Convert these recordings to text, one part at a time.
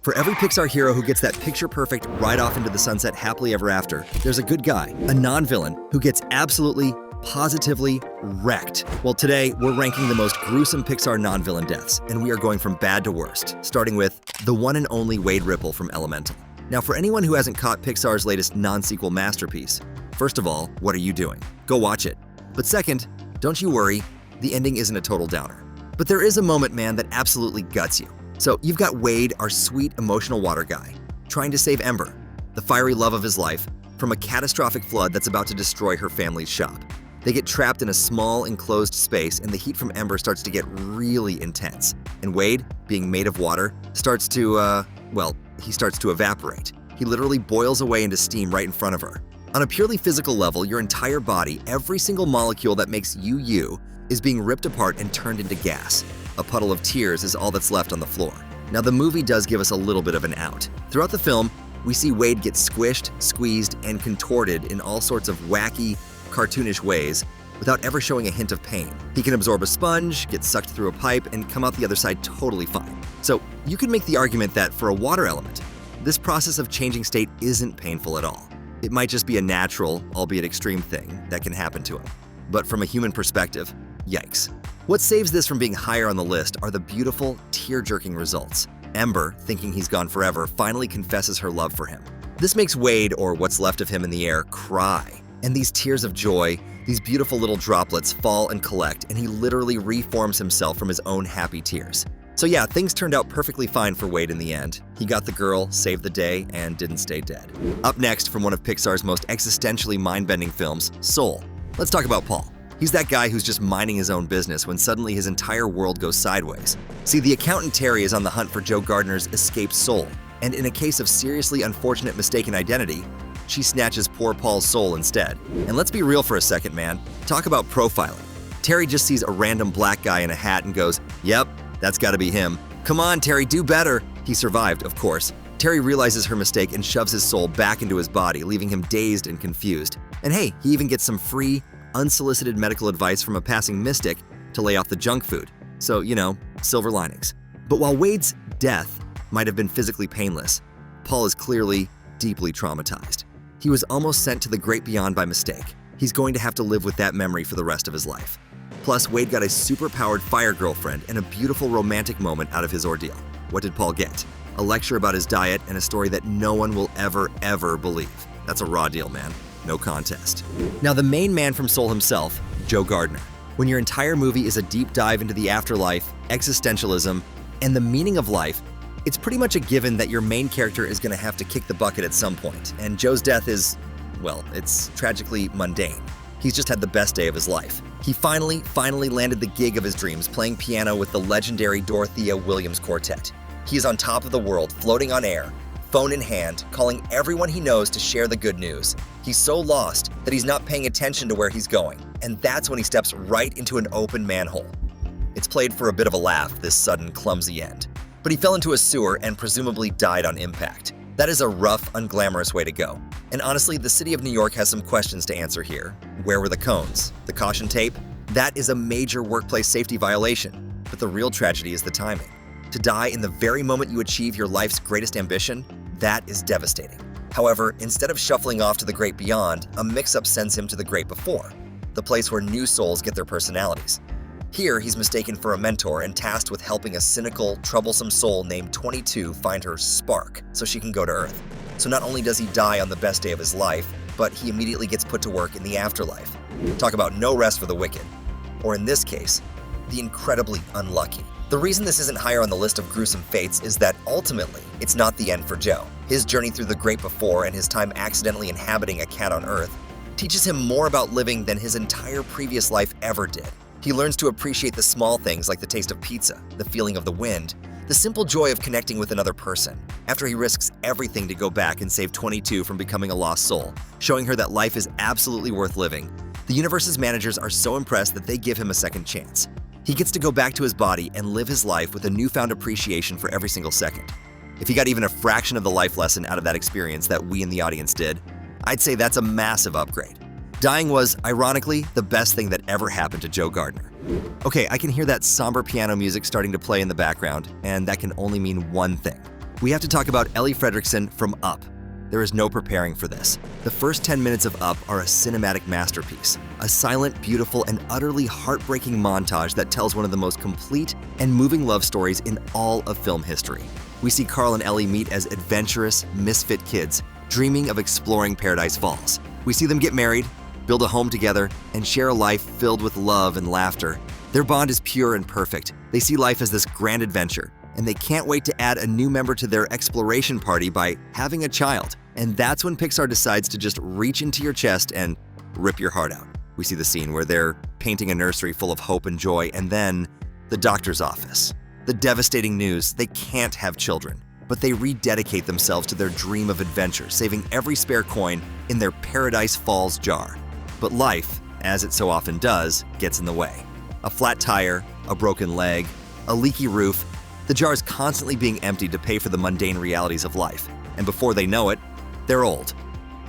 For every Pixar hero who gets that picture-perfect ride off into the sunset happily ever after, there's a good guy, a non-villain, who gets absolutely, positively wrecked. Well, today, we're ranking the most gruesome Pixar non-villain deaths, and we are going from bad to worst, starting with the one and only Wade Ripple from Elemental. Now, for anyone who hasn't caught Pixar's latest non-sequel masterpiece, first of all, what are you doing? Go watch it. But second, don't you worry, the ending isn't a total downer. But there is a moment, man, that absolutely guts you. So you've got Wade, our sweet, emotional water guy, trying to save Ember, the fiery love of his life, from a catastrophic flood that's about to destroy her family's shop. They get trapped in a small, enclosed space, and the heat from Ember starts to get really intense. And Wade, being made of water, starts to, he starts to evaporate. He literally boils away into steam right in front of her. On a purely physical level, your entire body, every single molecule that makes you you, is being ripped apart and turned into gas. A puddle of tears is all that's left on the floor. Now, the movie does give us a little bit of an out. Throughout the film, we see Wade get squished, squeezed, and contorted in all sorts of wacky, cartoonish ways without ever showing a hint of pain. He can absorb a sponge, get sucked through a pipe, and come out the other side totally fine. So you could make the argument that for a water element, this process of changing state isn't painful at all. It might just be a natural, albeit extreme thing that can happen to him. But from a human perspective, yikes. What saves this from being higher on the list are the beautiful, tear-jerking results. Ember, thinking he's gone forever, finally confesses her love for him. This makes Wade, or what's left of him in the air, cry. And these tears of joy, these beautiful little droplets fall and collect, and he literally reforms himself from his own happy tears. So yeah, things turned out perfectly fine for Wade in the end. He got the girl, saved the day, and didn't stay dead. Up next, from one of Pixar's most existentially mind-bending films, Soul. Let's talk about Paul. He's that guy who's just minding his own business when suddenly his entire world goes sideways. See, the accountant Terry is on the hunt for Joe Gardner's escaped soul, and in a case of seriously unfortunate mistaken identity, she snatches poor Paul's soul instead. And let's be real for a second, man. Talk about profiling. Terry just sees a random black guy in a hat and goes, "Yep, that's gotta be him. Come on, Terry, do better." He survived, of course. Terry realizes her mistake and shoves his soul back into his body, leaving him dazed and confused. And hey, he even gets some free, unsolicited medical advice from a passing mystic to lay off the junk food. So, silver linings. But while Wade's death might have been physically painless, Paul is clearly deeply traumatized. He was almost sent to the great beyond by mistake. He's going to have to live with that memory for the rest of his life. Plus, Wade got a super-powered fire girlfriend and a beautiful romantic moment out of his ordeal. What did Paul get? A lecture about his diet and a story that no one will ever believe. That's a raw deal, man. No contest. Now, the main man from Soul himself, Joe Gardner. When your entire movie is a deep dive into the afterlife, existentialism, and the meaning of life, it's pretty much a given that your main character is going to have to kick the bucket at some point. And Joe's death is, it's tragically mundane. He's just had the best day of his life. He finally landed the gig of his dreams, playing piano with the legendary Dorothea Williams Quartet. He is on top of the world, floating on air, phone in hand, calling everyone he knows to share the good news. He's so lost that he's not paying attention to where he's going, and that's when he steps right into an open manhole. It's played for a bit of a laugh, this sudden, clumsy end. But he fell into a sewer and presumably died on impact. That is a rough, unglamorous way to go. And honestly, the city of New York has some questions to answer here. Where were the cones? The caution tape? That is a major workplace safety violation. But the real tragedy is the timing. To die in the very moment you achieve your life's greatest ambition, that is devastating. However, instead of shuffling off to the great beyond, a mix-up sends him to the great before, the place where new souls get their personalities. Here, he's mistaken for a mentor and tasked with helping a cynical, troublesome soul named 22 find her spark so she can go to Earth. So not only does he die on the best day of his life, but he immediately gets put to work in the afterlife. Talk about no rest for the wicked. Or in this case, the incredibly unlucky. The reason this isn't higher on the list of gruesome fates is that ultimately, it's not the end for Joe. His journey through the great before and his time accidentally inhabiting a cat on Earth teaches him more about living than his entire previous life ever did. He learns to appreciate the small things like the taste of pizza, the feeling of the wind, the simple joy of connecting with another person, after he risks everything to go back and save 22 from becoming a lost soul, showing her that life is absolutely worth living. The universe's managers are so impressed that they give him a second chance. He gets to go back to his body and live his life with a newfound appreciation for every single second. If he got even a fraction of the life lesson out of that experience that we in the audience did, I'd say that's a massive upgrade. Dying was, ironically, the best thing that ever happened to Joe Gardner. Okay, I can hear that somber piano music starting to play in the background, and that can only mean one thing. We have to talk about Ellie Fredrickson from Up. There is no preparing for this. The first 10 minutes of Up are a cinematic masterpiece, a silent, beautiful, and utterly heartbreaking montage that tells one of the most complete and moving love stories in all of film history. We see Carl and Ellie meet as adventurous, misfit kids, dreaming of exploring Paradise Falls. We see them get married, build a home together, and share a life filled with love and laughter. Their bond is pure and perfect. They see life as this grand adventure, and they can't wait to add a new member to their exploration party by having a child. And that's when Pixar decides to just reach into your chest and rip your heart out. We see the scene where they're painting a nursery full of hope and joy, and then the doctor's office. The devastating news: they can't have children, but they rededicate themselves to their dream of adventure, saving every spare coin in their Paradise Falls jar. But life, as it so often does, gets in the way. A flat tire, a broken leg, a leaky roof. The jar is constantly being emptied to pay for the mundane realities of life. And before they know it, they're old.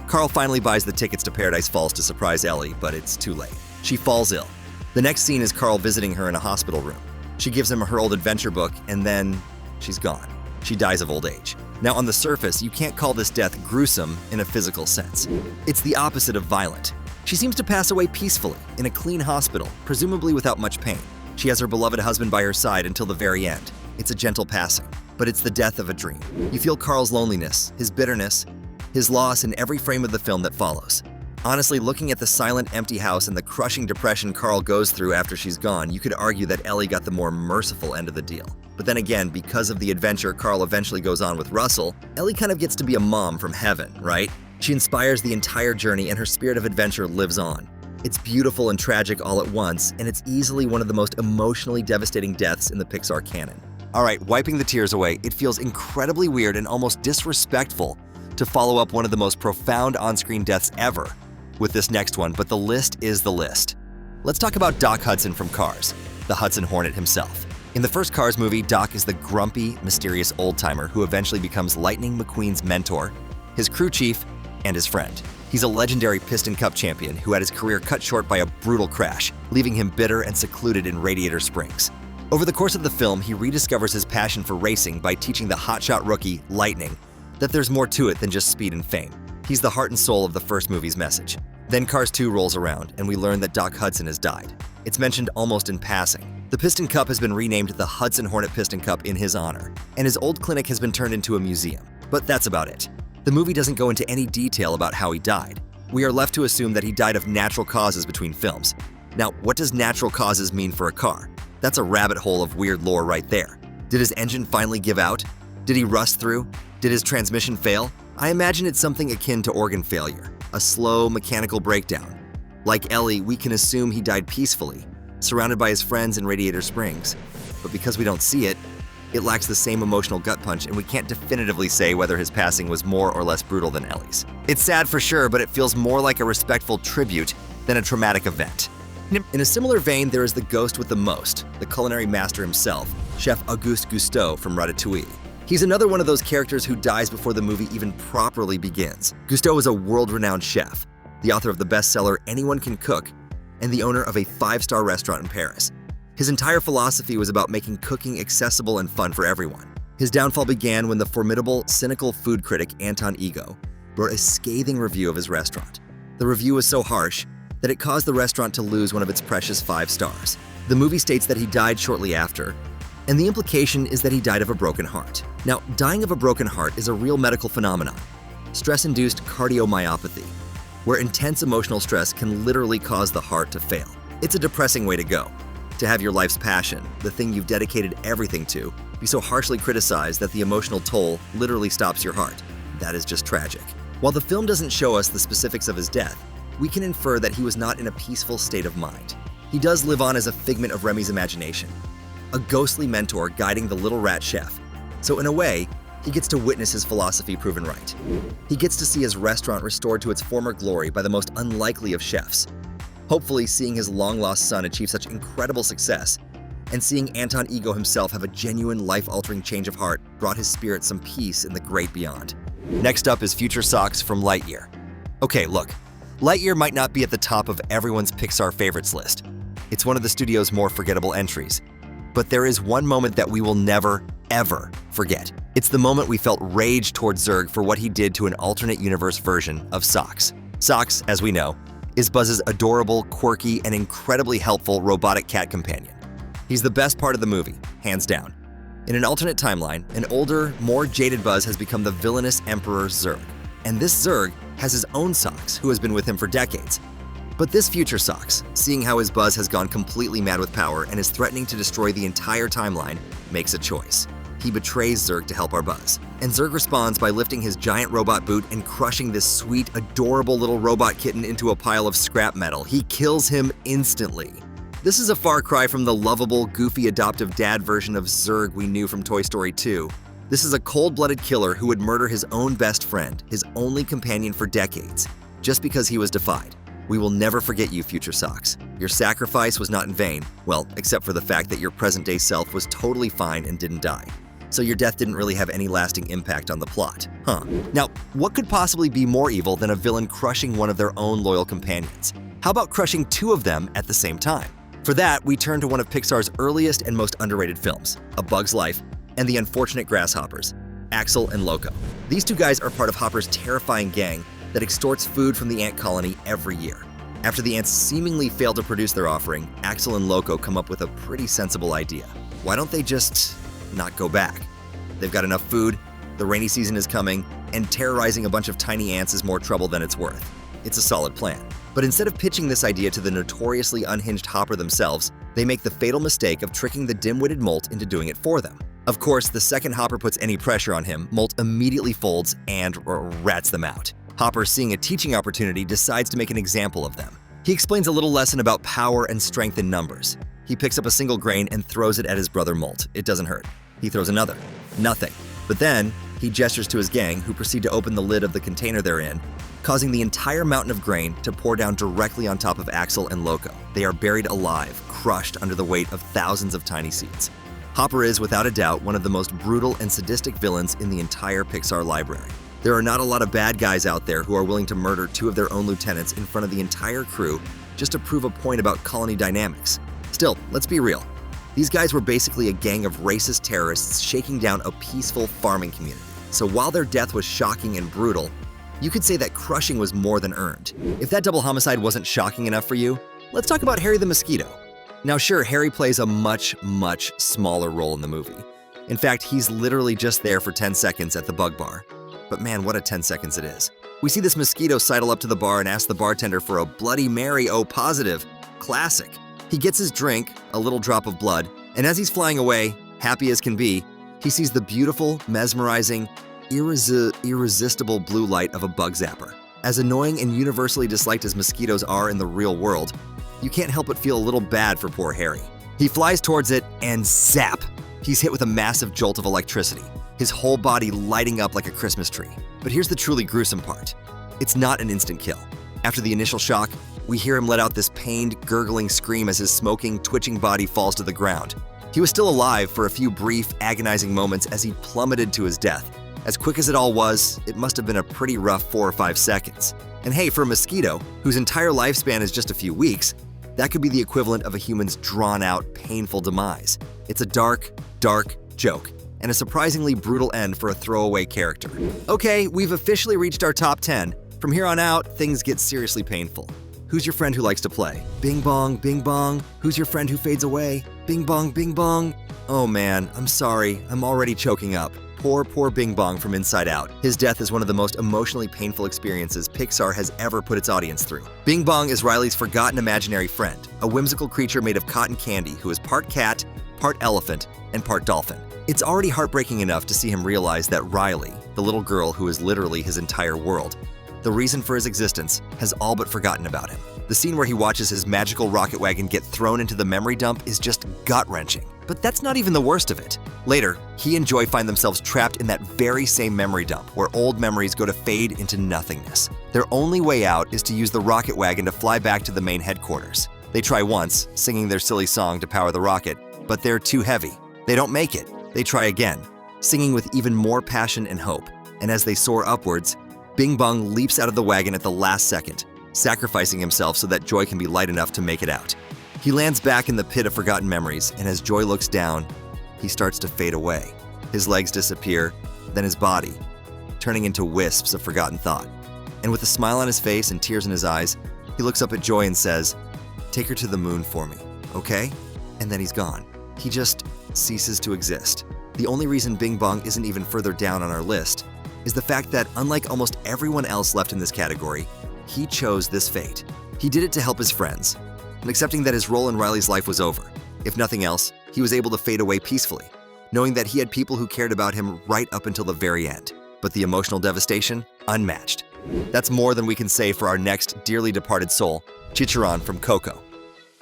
Carl finally buys the tickets to Paradise Falls to surprise Ellie, but it's too late. She falls ill. The next scene is Carl visiting her in a hospital room. She gives him her old adventure book, and then she's gone. She dies of old age. Now, on the surface, you can't call this death gruesome in a physical sense. It's the opposite of violent. She seems to pass away peacefully, in a clean hospital, presumably without much pain. She has her beloved husband by her side until the very end. It's a gentle passing, but it's the death of a dream. You feel Carl's loneliness, his bitterness, his loss in every frame of the film that follows. Honestly, looking at the silent, empty house and the crushing depression Carl goes through after she's gone, you could argue that Ellie got the more merciful end of the deal. But then again, because of the adventure Carl eventually goes on with Russell, Ellie kind of gets to be a mom from heaven, right? She inspires the entire journey, and her spirit of adventure lives on. It's beautiful and tragic all at once, and it's easily one of the most emotionally devastating deaths in the Pixar canon. All right, wiping the tears away, it feels incredibly weird and almost disrespectful to follow up one of the most profound on-screen deaths ever with this next one, but the list is the list. Let's talk about Doc Hudson from Cars, the Hudson Hornet himself. In the first Cars movie, Doc is the grumpy, mysterious old-timer who eventually becomes Lightning McQueen's mentor, his crew chief, and his friend. He's a legendary Piston Cup champion who had his career cut short by a brutal crash, leaving him bitter and secluded in Radiator Springs. Over the course of the film, he rediscovers his passion for racing by teaching the hotshot rookie, Lightning, that there's more to it than just speed and fame. He's the heart and soul of the first movie's message. Then Cars 2 rolls around, and we learn that Doc Hudson has died. It's mentioned almost in passing. The Piston Cup has been renamed the Hudson Hornet Piston Cup in his honor, and his old clinic has been turned into a museum. But that's about it. The movie doesn't go into any detail about how he died. We are left to assume that he died of natural causes between films. Now, what does natural causes mean for a car? That's a rabbit hole of weird lore right there. Did his engine finally give out? Did he rust through? Did his transmission fail? I imagine it's something akin to organ failure, a slow mechanical breakdown. Like Ellie, we can assume he died peacefully, surrounded by his friends in Radiator Springs. But because we don't see it, it lacks the same emotional gut punch, and we can't definitively say whether his passing was more or less brutal than Ellie's. It's sad for sure, but it feels more like a respectful tribute than a traumatic event. In a similar vein, there is the ghost with the most, the culinary master himself, Chef Auguste Gusteau from Ratatouille. He's another one of those characters who dies before the movie even properly begins. Gusteau is a world-renowned chef, the author of the bestseller Anyone Can Cook, and the owner of a 5-star restaurant in Paris. His entire philosophy was about making cooking accessible and fun for everyone. His downfall began when the formidable, cynical food critic Anton Ego wrote a scathing review of his restaurant. The review was so harsh that it caused the restaurant to lose one of its precious 5 stars. The movie states that he died shortly after, and the implication is that he died of a broken heart. Now, dying of a broken heart is a real medical phenomenon, stress-induced cardiomyopathy, where intense emotional stress can literally cause the heart to fail. It's a depressing way to go, to have your life's passion, the thing you've dedicated everything to, be so harshly criticized that the emotional toll literally stops your heart. That is just tragic. While the film doesn't show us the specifics of his death, we can infer that he was not in a peaceful state of mind. He does live on as a figment of Remy's imagination, a ghostly mentor guiding the little rat chef. So in a way, he gets to witness his philosophy proven right. He gets to see his restaurant restored to its former glory by the most unlikely of chefs. Hopefully, seeing his long-lost son achieve such incredible success, and seeing Anton Ego himself have a genuine life-altering change of heart brought his spirit some peace in the great beyond. Next up is Future Socks from Lightyear. Okay, look, Lightyear might not be at the top of everyone's Pixar favorites list. It's one of the studio's more forgettable entries. But there is one moment that we will never, ever forget. It's the moment we felt rage towards Zurg for what he did to an alternate universe version of Socks. Socks, as we know, is Buzz's adorable, quirky, and incredibly helpful robotic cat companion. He's the best part of the movie, hands down. In an alternate timeline, an older, more jaded Buzz has become the villainous Emperor Zurg. And this Zurg has his own Socks, who has been with him for decades. But this future Socks, seeing how his Buzz has gone completely mad with power and is threatening to destroy the entire timeline, makes a choice. He betrays Zurg to help our Buzz. And Zurg responds by lifting his giant robot boot and crushing this sweet, adorable little robot kitten into a pile of scrap metal. He kills him instantly. This is a far cry from the lovable, goofy adoptive dad version of Zurg we knew from Toy Story 2. This is a cold-blooded killer who would murder his own best friend, his only companion for decades, just because he was defied. We will never forget you, future Socks. Your sacrifice was not in vain, well, except for the fact that your present-day self was totally fine and didn't die. So your death didn't really have any lasting impact on the plot, huh? Now, what could possibly be more evil than a villain crushing one of their own loyal companions? How about crushing two of them at the same time? For that, we turn to one of Pixar's earliest and most underrated films, A Bug's Life, and The Unfortunate Grasshoppers, Axel and Loco. These two guys are part of Hopper's terrifying gang that extorts food from the ant colony every year. After the ants seemingly fail to produce their offering, Axel and Loco come up with a pretty sensible idea. Why don't they just not go back? They've got enough food, the rainy season is coming, and terrorizing a bunch of tiny ants is more trouble than it's worth. It's a solid plan. But instead of pitching this idea to the notoriously unhinged Hopper themselves, they make the fatal mistake of tricking the dim-witted Molt into doing it for them. Of course, the second Hopper puts any pressure on him, Molt immediately folds and rats them out. Hopper, seeing a teaching opportunity, decides to make an example of them. He explains a little lesson about power and strength in numbers. He picks up a single grain and throws it at his brother Molt. It doesn't hurt. He throws another. Nothing. But then, he gestures to his gang, who proceed to open the lid of the container they're in, causing the entire mountain of grain to pour down directly on top of Axel and Loco. They are buried alive, crushed under the weight of thousands of tiny seeds. Hopper is, without a doubt, one of the most brutal and sadistic villains in the entire Pixar library. There are not a lot of bad guys out there who are willing to murder two of their own lieutenants in front of the entire crew just to prove a point about colony dynamics. Still, let's be real. These guys were basically a gang of racist terrorists shaking down a peaceful farming community. So while their death was shocking and brutal, you could say that crushing was more than earned. If that double homicide wasn't shocking enough for you, let's talk about Harry the Mosquito. Now sure, Harry plays a much smaller role in the movie. In fact, he's literally just there for 10 seconds at the bug bar. But man, what a 10 seconds it is. We see this mosquito sidle up to the bar and ask the bartender for a Bloody Mary, oh positive. Classic. He gets his drink, a little drop of blood, and as he's flying away, happy as can be, he sees the beautiful, mesmerizing, irresistible blue light of a bug zapper. As annoying and universally disliked as mosquitoes are in the real world, you can't help but feel a little bad for poor Harry. He flies towards it and zap! He's hit with a massive jolt of electricity, his whole body lighting up like a Christmas tree. But here's the truly gruesome part. It's not an instant kill. After the initial shock, we hear him let out this pained, gurgling scream as his smoking, twitching body falls to the ground. He was still alive for a few brief, agonizing moments as he plummeted to his death. As quick as it all was, it must have been a pretty rough 4 or 5 seconds. And hey, for a mosquito, whose entire lifespan is just a few weeks, that could be the equivalent of a human's drawn-out, painful demise. It's a dark joke, and a surprisingly brutal end for a throwaway character. Okay, we've officially reached our top 10. From here on out, things get seriously painful. Who's your friend who likes to play? Bing bong, bing bong. Who's your friend who fades away? Bing bong, bing bong. Oh man, I'm sorry, I'm already choking up. Poor Bing Bong from Inside Out. His death is one of the most emotionally painful experiences Pixar has ever put its audience through. Bing Bong is Riley's forgotten imaginary friend, a whimsical creature made of cotton candy who is part cat, part elephant, and part dolphin. It's already heartbreaking enough to see him realize that Riley, the little girl who is literally his entire world, the reason for his existence, has all but forgotten about him. The scene where he watches his magical rocket wagon get thrown into the memory dump is just gut-wrenching. But that's not even the worst of it. Later, he and Joy find themselves trapped in that very same memory dump where old memories go to fade into nothingness. Their only way out is to use the rocket wagon to fly back to the main headquarters. They try once, singing their silly song to power the rocket, but they're too heavy. They don't make it. They try again, singing with even more passion and hope. And as they soar upwards, Bing Bong leaps out of the wagon at the last second, sacrificing himself so that Joy can be light enough to make it out. He lands back in the pit of forgotten memories, and as Joy looks down, he starts to fade away. His legs disappear, then his body, turning into wisps of forgotten thought. And with a smile on his face and tears in his eyes, he looks up at Joy and says, "Take her to the moon for me, okay?" And then he's gone. He just ceases to exist. The only reason Bing Bong isn't even further down on our list is the fact that, unlike almost everyone else left in this category, he chose this fate. He did it to help his friends, and accepting that his role in Riley's life was over. If nothing else, he was able to fade away peacefully, knowing that he had people who cared about him right up until the very end. But the emotional devastation, unmatched. That's more than we can say for our next dearly departed soul, Chicharon from Coco.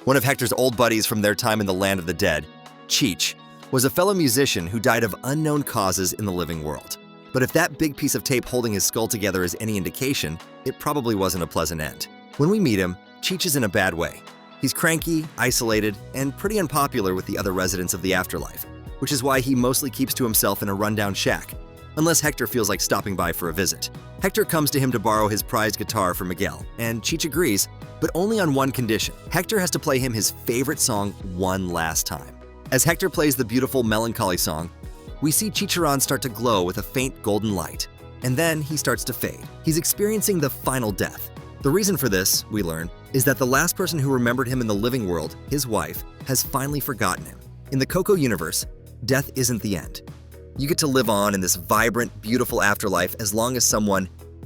One of Hector's old buddies from their time in the land of the dead, Cheech, was a fellow musician who died of unknown causes in the living world. But if that big piece of tape holding his skull together is any indication, it probably wasn't a pleasant end. When we meet him, Cheech is in a bad way. He's cranky, isolated, and pretty unpopular with the other residents of the afterlife, which is why he mostly keeps to himself in a rundown shack, unless Hector feels like stopping by for a visit. Hector comes to him to borrow his prized guitar for Miguel, and Cheech agrees, but only on one condition. Hector has to play him his favorite song one last time. As Hector plays the beautiful melancholy song, we see Chicharon start to glow with a faint golden light, and then he starts to fade. He's experiencing the final death. The reason for this, we learn, is that the last person who remembered him in the living world, his wife, has finally forgotten him. In the Coco universe, death isn't the end. You get to live on in this vibrant, beautiful afterlife as long as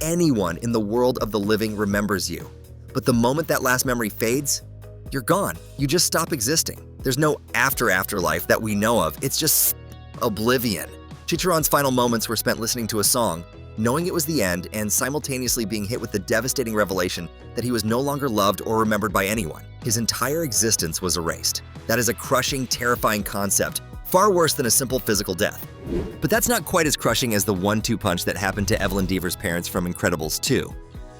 anyone in the world of the living remembers you. But the moment that last memory fades, you're gone. You just stop existing. There's no afterlife that we know of. It's just oblivion. Chicharon's final moments were spent listening to a song, knowing it was the end, and simultaneously being hit with the devastating revelation that he was no longer loved or remembered by anyone. His entire existence was erased. That is a crushing, terrifying concept, far worse than a simple physical death. But that's not quite as crushing as the 1-2 punch that happened to Evelyn Deaver's parents from Incredibles 2.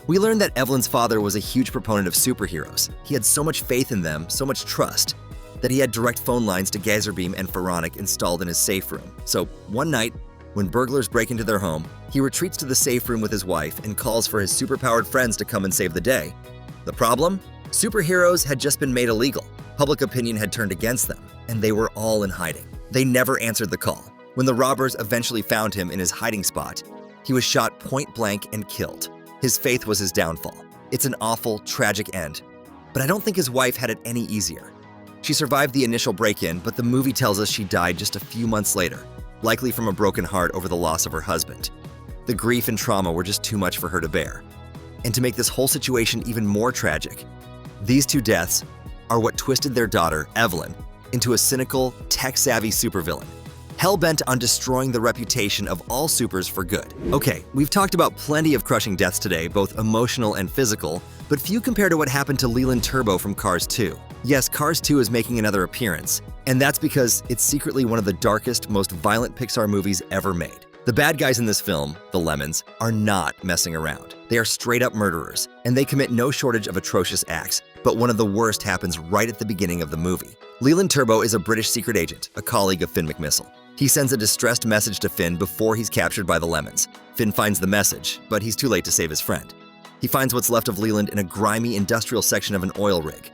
We learned that Evelyn's father was a huge proponent of superheroes. He had so much faith in them, so much trust, that he had direct phone lines to Gazerbeam and Pharaonic installed in his safe room. So one night, when burglars break into their home, he retreats to the safe room with his wife and calls for his superpowered friends to come and save the day. The problem? Superheroes had just been made illegal. Public opinion had turned against them, and they were all in hiding. They never answered the call. When the robbers eventually found him in his hiding spot, he was shot point blank and killed. His faith was his downfall. It's an awful, tragic end. But I don't think his wife had it any easier. She survived the initial break-in, but the movie tells us she died just a few months later, likely from a broken heart over the loss of her husband. The grief and trauma were just too much for her to bear. And to make this whole situation even more tragic, these two deaths are what twisted their daughter, Evelyn, into a cynical, tech-savvy supervillain, hell-bent on destroying the reputation of all supers for good. Okay, we've talked about plenty of crushing deaths today, both emotional and physical, but few compare to what happened to Leland Turbo from Cars 2. Yes, Cars 2 is making another appearance, and that's because it's secretly one of the darkest, most violent Pixar movies ever made. The bad guys in this film, the Lemons, are not messing around. They are straight-up murderers, and they commit no shortage of atrocious acts, but one of the worst happens right at the beginning of the movie. Leland Turbo is a British secret agent, a colleague of Finn McMissile. He sends a distressed message to Finn before he's captured by the Lemons. Finn finds the message, but he's too late to save his friend. He finds what's left of Leland in a grimy industrial section of an oil rig.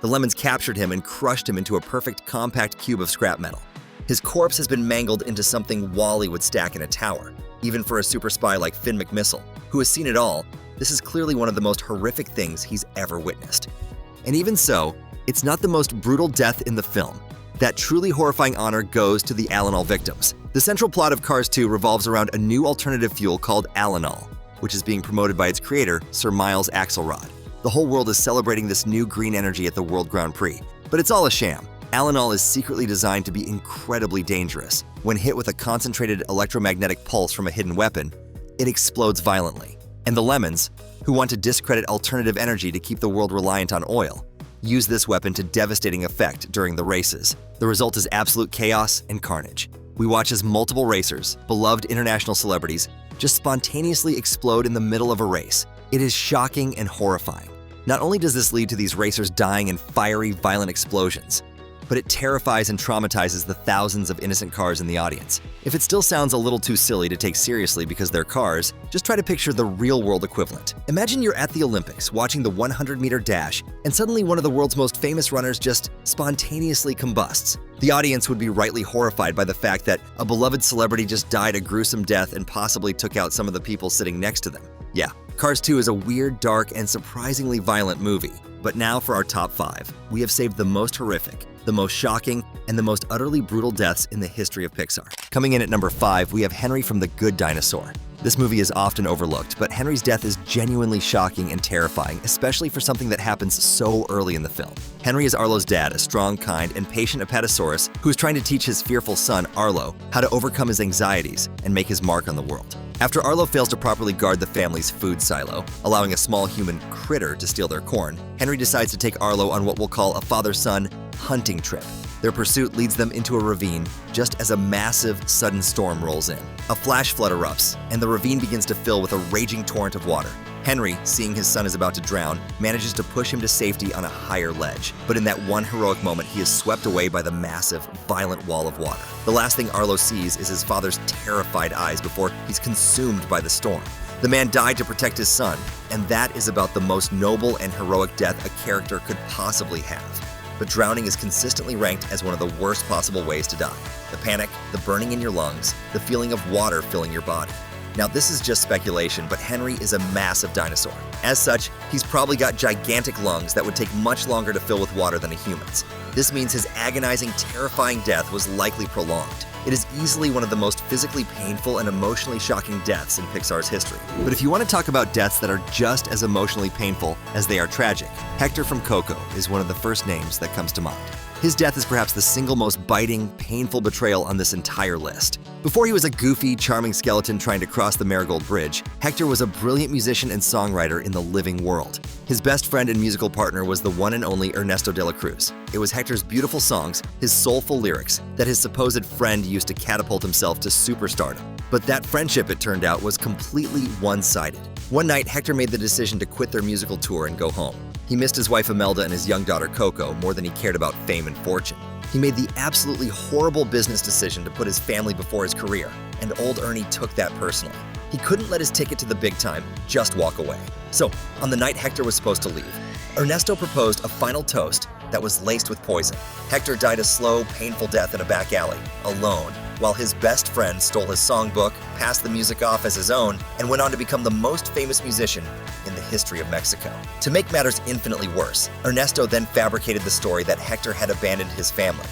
The Lemons captured him and crushed him into a perfect compact cube of scrap metal. His corpse has been mangled into something Wall-E would stack in a tower. Even for a super spy like Finn McMissile, who has seen it all, this is clearly one of the most horrific things he's ever witnessed. And even so, it's not the most brutal death in the film. That truly horrifying honor goes to the Alanol victims. The central plot of Cars 2 revolves around a new alternative fuel called Alanol, which is being promoted by its creator, Sir Miles Axelrod. The whole world is celebrating this new green energy at the World Grand Prix, but it's all a sham. Alanol is secretly designed to be incredibly dangerous. When hit with a concentrated electromagnetic pulse from a hidden weapon, it explodes violently. And the Lemons, who want to discredit alternative energy to keep the world reliant on oil, use this weapon to devastating effect during the races. The result is absolute chaos and carnage. We watch as multiple racers, beloved international celebrities, just spontaneously explode in the middle of a race. It is shocking and horrifying. Not only does this lead to these racers dying in fiery, violent explosions, but it terrifies and traumatizes the thousands of innocent cars in the audience. If it still sounds a little too silly to take seriously because they're cars, just try to picture the real-world equivalent. Imagine you're at the Olympics watching the 100-meter dash, and suddenly one of the world's most famous runners just spontaneously combusts. The audience would be rightly horrified by the fact that a beloved celebrity just died a gruesome death and possibly took out some of the people sitting next to them. Yeah, Cars 2 is a weird, dark, and surprisingly violent movie. But now for our top 5. We have saved the most horrific, the most shocking, and the most utterly brutal deaths in the history of Pixar. Coming in at number 5, we have Henry from The Good Dinosaur. This movie is often overlooked, but Henry's death is genuinely shocking and terrifying, especially for something that happens so early in the film. Henry is Arlo's dad, a strong, kind, and patient Apatosaurus who is trying to teach his fearful son, Arlo, how to overcome his anxieties and make his mark on the world. After Arlo fails to properly guard the family's food silo, allowing a small human critter to steal their corn, Henry decides to take Arlo on what we'll call a father-son hunting trip. Their pursuit leads them into a ravine just as a massive, sudden storm rolls in. A flash flood erupts, and the ravine begins to fill with a raging torrent of water. Henry, seeing his son is about to drown, manages to push him to safety on a higher ledge. But in that one heroic moment, he is swept away by the massive, violent wall of water. The last thing Arlo sees is his father's terrified eyes before he's consumed by the storm. The man died to protect his son, and that is about the most noble and heroic death a character could possibly have. But drowning is consistently ranked as one of the worst possible ways to die. The panic, the burning in your lungs, the feeling of water filling your body. Now, this is just speculation, but Henry is a massive dinosaur. As such, he's probably got gigantic lungs that would take much longer to fill with water than a human's. This means his agonizing, terrifying death was likely prolonged. It is easily one of the most physically painful and emotionally shocking deaths in Pixar's history. But if you want to talk about deaths that are just as emotionally painful as they are tragic, Hector from Coco is one of the first names that comes to mind. His death is perhaps the single most biting, painful betrayal on this entire list. Before he was a goofy, charming skeleton trying to cross the Marigold Bridge, Hector was a brilliant musician and songwriter in the living world. His best friend and musical partner was the one and only Ernesto de la Cruz. It was Hector's beautiful songs, his soulful lyrics, that his supposed friend used to catapult himself to superstardom. But that friendship, it turned out, was completely one-sided. One night, Hector made the decision to quit their musical tour and go home. He missed his wife Imelda and his young daughter Coco more than he cared about fame and fortune. He made the absolutely horrible business decision to put his family before his career, and old Ernie took that personally. He couldn't let his ticket to the big time just walk away. So, on the night Hector was supposed to leave, Ernesto proposed a final toast that was laced with poison. Hector died a slow, painful death in a back alley, alone, while his best friend stole his songbook, passed the music off as his own, and went on to become the most famous musician in the history of Mexico. To make matters infinitely worse, Ernesto then fabricated the story that Hector had abandoned his family,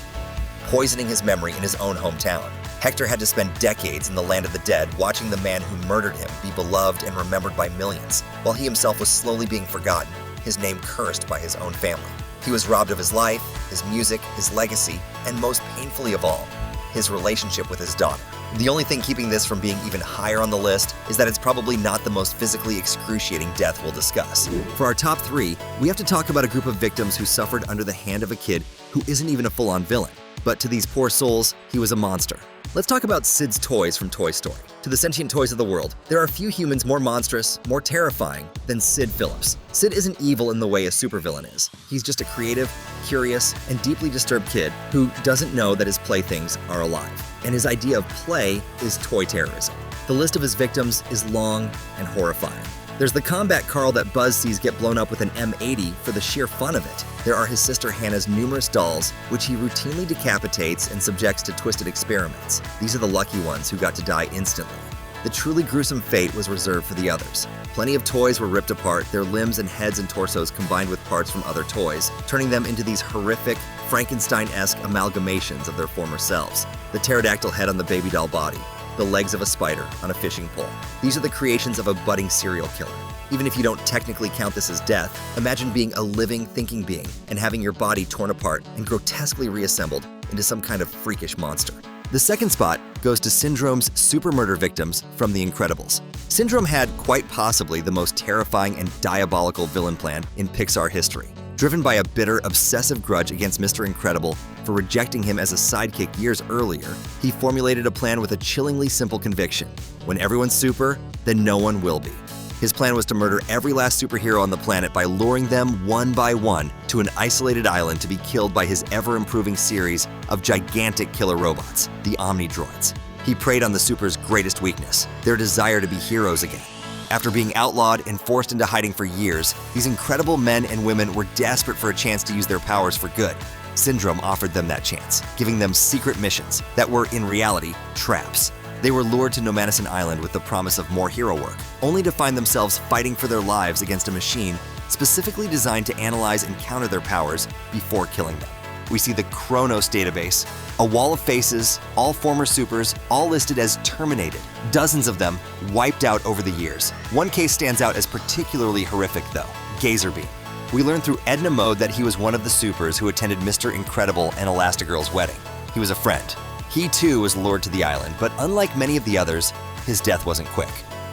poisoning his memory in his own hometown. Hector had to spend decades in the land of the dead watching the man who murdered him be beloved and remembered by millions, while he himself was slowly being forgotten, his name cursed by his own family. He was robbed of his life, his music, his legacy, and most painfully of all, his relationship with his daughter. The only thing keeping this from being even higher on the list is that it's probably not the most physically excruciating death we'll discuss. For our top 3, we have to talk about a group of victims who suffered under the hand of a kid who isn't even a full-on villain. But to these poor souls, he was a monster. Let's talk about Sid's toys from Toy Story. To the sentient toys of the world, there are few humans more monstrous, more terrifying than Sid Phillips. Sid isn't evil in the way a supervillain is. He's just a creative, curious, and deeply disturbed kid who doesn't know that his playthings are alive. And his idea of play is toy terrorism. The list of his victims is long and horrifying. There's the combat Carl that Buzz sees get blown up with an M80 for the sheer fun of it. There are his sister Hannah's numerous dolls, which he routinely decapitates and subjects to twisted experiments. These are the lucky ones who got to die instantly. The truly gruesome fate was reserved for the others. Plenty of toys were ripped apart, their limbs and heads and torsos combined with parts from other toys, turning them into these horrific, Frankenstein-esque amalgamations of their former selves. The pterodactyl head on the baby doll body, the legs of a spider on a fishing pole. These are the creations of a budding serial killer. Even if you don't technically count this as death, imagine being a living, thinking being and having your body torn apart and grotesquely reassembled into some kind of freakish monster. The second spot goes to Syndrome's super murder victims from The Incredibles. Syndrome had quite possibly the most terrifying and diabolical villain plan in Pixar history. Driven by a bitter, obsessive grudge against Mr. Incredible for rejecting him as a sidekick years earlier, he formulated a plan with a chillingly simple conviction. When everyone's super, then no one will be. His plan was to murder every last superhero on the planet by luring them one by one to an isolated island to be killed by his ever-improving series of gigantic killer robots, the Omnidroids. He preyed on the Supers' greatest weakness, their desire to be heroes again. After being outlawed and forced into hiding for years, these incredible men and women were desperate for a chance to use their powers for good. Syndrome offered them that chance, giving them secret missions that were, in reality, traps. They were lured to Nomadison Island with the promise of more hero work, only to find themselves fighting for their lives against a machine specifically designed to analyze and counter their powers before killing them. We see the Kronos database, a wall of faces, all former Supers, all listed as terminated, dozens of them wiped out over the years. One case stands out as particularly horrific though, Gazerbeam. We learn through Edna Mode that he was one of the Supers who attended Mr. Incredible and Elastigirl's wedding. He was a friend. He too was lured to the island, but unlike many of the others, his death wasn't quick.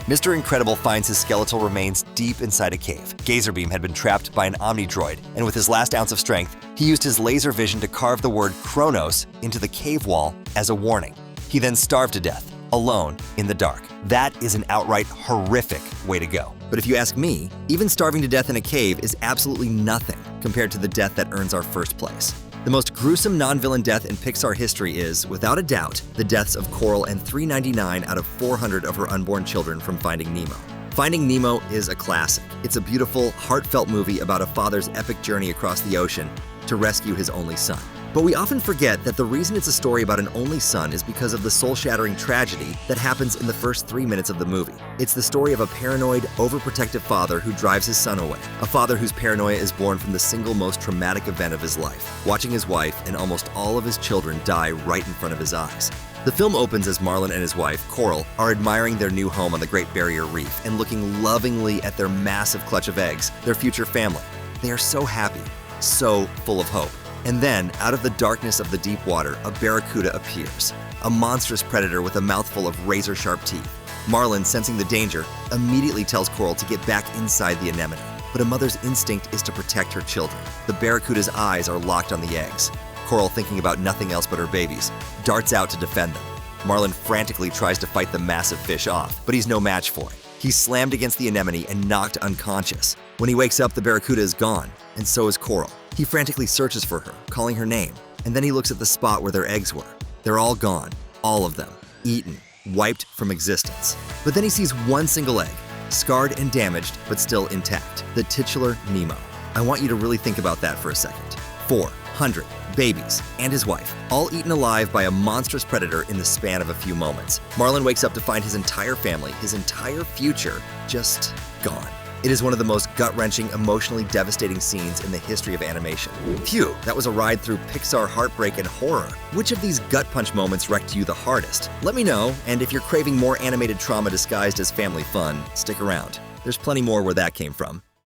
Mr. Incredible finds his skeletal remains deep inside a cave. Gazerbeam had been trapped by an Omnidroid, and with his last ounce of strength, he used his laser vision to carve the word Kronos into the cave wall as a warning. He then starved to death, alone, in the dark. That is an outright horrific way to go. But if you ask me, even starving to death in a cave is absolutely nothing compared to the death that earns our first place. The most gruesome non-villain death in Pixar history is, without a doubt, the deaths of Coral and 399 out of 400 of her unborn children from Finding Nemo. Finding Nemo is a classic. It's a beautiful, heartfelt movie about a father's epic journey across the ocean to rescue his only son. But we often forget that the reason it's a story about an only son is because of the soul-shattering tragedy that happens in the first 3 minutes of the movie. It's the story of a paranoid, overprotective father who drives his son away. A father whose paranoia is born from the single most traumatic event of his life, watching his wife and almost all of his children die right in front of his eyes. The film opens as Marlin and his wife, Coral, are admiring their new home on the Great Barrier Reef and looking lovingly at their massive clutch of eggs, their future family. They are so happy, so full of hope. And then, out of the darkness of the deep water, a barracuda appears, a monstrous predator with a mouthful of razor-sharp teeth. Marlin, sensing the danger, immediately tells Coral to get back inside the anemone. But a mother's instinct is to protect her children. The barracuda's eyes are locked on the eggs. Coral, thinking about nothing else but her babies, darts out to defend them. Marlin frantically tries to fight the massive fish off, but he's no match for it. He's slammed against the anemone and knocked unconscious. When he wakes up, the barracuda is gone, and so is Coral. He frantically searches for her, calling her name, and then he looks at the spot where their eggs were. They're all gone, all of them, eaten, wiped from existence. But then he sees one single egg, scarred and damaged, but still intact, the titular Nemo. I want you to really think about that for a second. 400 babies and his wife, all eaten alive by a monstrous predator in the span of a few moments. Marlin wakes up to find his entire family, his entire future, just gone. It is one of the most gut-wrenching, emotionally devastating scenes in the history of animation. Phew, that was a ride through Pixar heartbreak and horror. Which of these gut punch moments wrecked you the hardest? Let me know, and if you're craving more animated trauma disguised as family fun, stick around. There's plenty more where that came from.